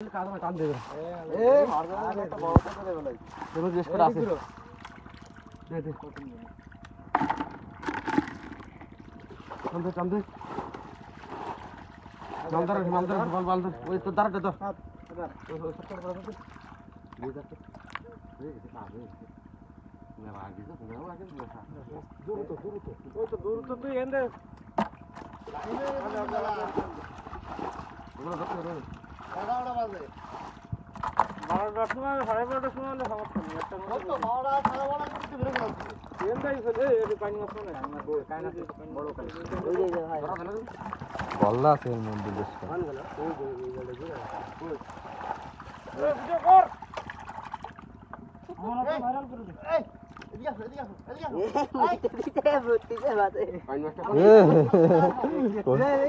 টান দেবে গল্লা আছে এর মধ্যে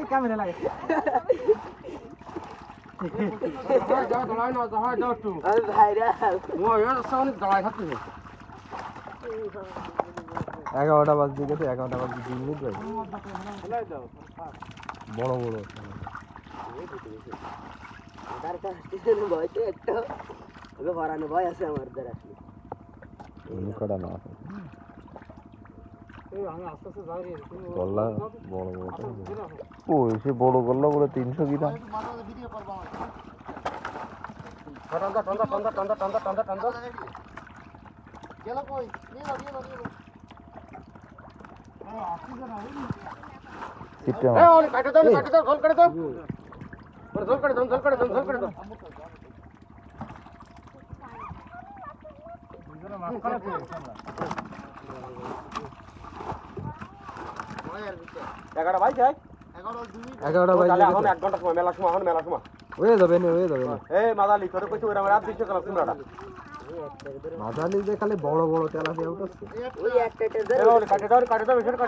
ক্যামেরা লাগে এগারোটা বাজতে গেছে 11টা বাজতে 2 মিনিট ভাই বড় বড় ভয় আছে আমার আসলে না গল্লা বড় বড় ওই সে বড় গল্লা বলে 300 গ্রাম এগারোটা বাইক এখন 1 ঘন্টা সময় মেলা সময় হয়ে যাবে মাদালি তোর কইছে ওরা রাত দিছে কাল তোমরা মাদালি যে খালি বড় বড় তেলাপিয়া উঠছে ওই একটা কাটে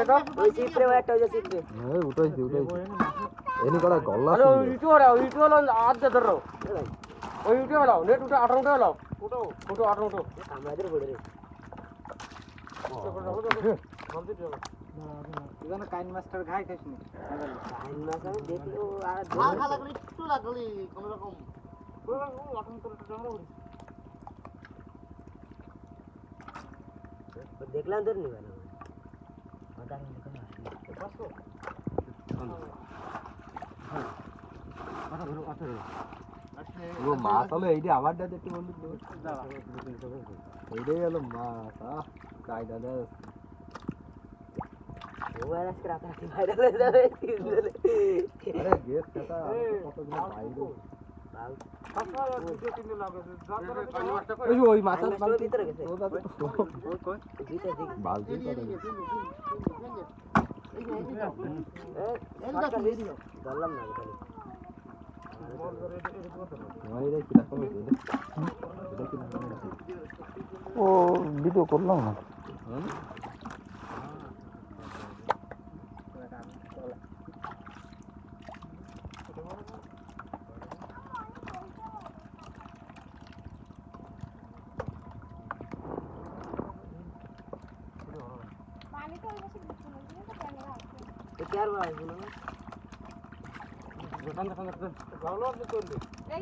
দাও ওই চিপরে একটা ওই চিপরে উঠাইছি এনি কড়া গল্লা আরে ওই ইটো হলো আধ ধরো ওই ইটো হলো নেট উঠে 18 উঠে হলো উঠো 18 আমাদের বড় রে ইদানে কাইন মাস্টার ঘাই খাইছনি কাইন মাছ আমি দেখলো আর খা লাগলি একটু লাগলি কোন রকম ওই 18 তোর টাকা বলি দেখলাম তোর নিবা না আদার দোকানে আসি পাসো ও মাছ হলো এইটা আমার দাদা একটু বন্ধু এইটাই হলো মাছ কায়দা দা ওয়ার আজকে রাতে ভাইরাল হয়ে যাবে আরে গেস কথা কতগুলো বাইরে বাল পাসা ভিডিও কিনে লাগে ওই মাথা ভিতরে গেছে ও দাদা কই ভিতরে দিক বাল দিক বললাম না খালি ও ভিডিও করলাম না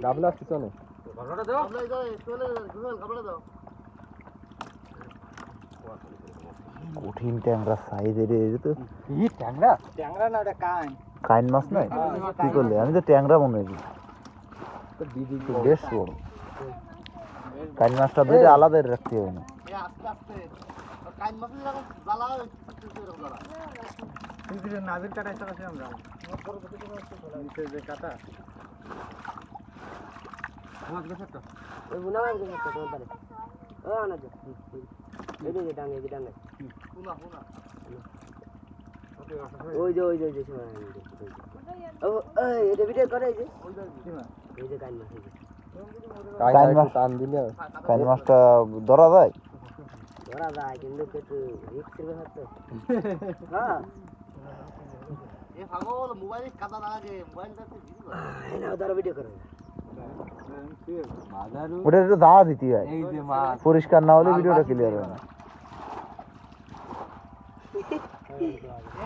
গাবলা পিছনে গাবলাটা দাও গাবলা দাও কঠিন ট্যাংরা সাইজের এই তো কি ট্যাংরা না ওটা কাইন মাছ না কি করলে আমি তো ট্যাংরা মনে হইছি তো দিদি তো বেশ বড় কাইন মাছটা ধরে আলাদা রাখতে হবে না আস্তে আস্তে কাইন মাছের যখন জ্বালা এরকম জ্বালা কিন্তু নাজির কাটা এসে আছে আমরা বড় নিচে যে কাটা আমার কাছে একটা ওই বুনা মাছ গেছে তো তোমার ও আনা দে এই যে ডাঙ্গে বুনা ওই যে ও এই এটা ভিডিও করে এই যে এই যে কাইন মাছ টান দিলে কাইন মাছটা ধরা যায় কিন্তু একটু রিস্কের ব্যাপার তো হ্যাঁ এ পাগল মোবাইলে কাদা না লাগে মোবাইলটাতে ভিডিও না দাঁড়া ভিডিও করে ওটা একটু দাওয়া দিতে হয় এই যে মাছ পরিষ্কার না হলে ভিডিওটা ক্লিয়ার হয় না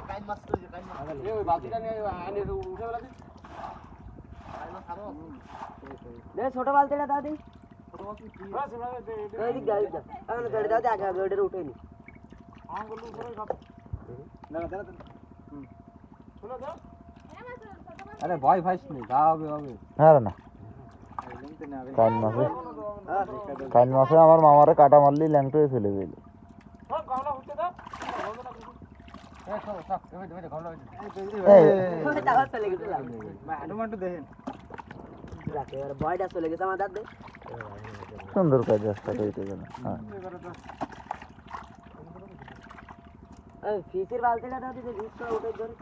কাইন মাছ তো কাইন মাছ ওই বাতিটা নিয়ে আনে উঠে বেলা দে ছোট বালতিটা দাও দি এই গাড়ি দাও আগে গাড়ি দাও আগে গাড়ির উঠেনি আঙ্গুল উপরে যাবে না দাঁড়া শুনো দাও আরে ভয় ভাইস নি যাও হবে আরে না কাইন মাসে আমার মামারে কাটা মারলি ল্যাংটো হয়ে চলে গেল গাওলা হতে দাও টাকা চলে গেছে টমেটো দেখেন রাখে আর বয়টা চলে গেছে আমার দাদা সুন্দর কাজ স্টার্ট হইতে গেল হ্যাঁ এই ফিসের বালতিটা দাও দিতে ফিস করে উঠে ধরে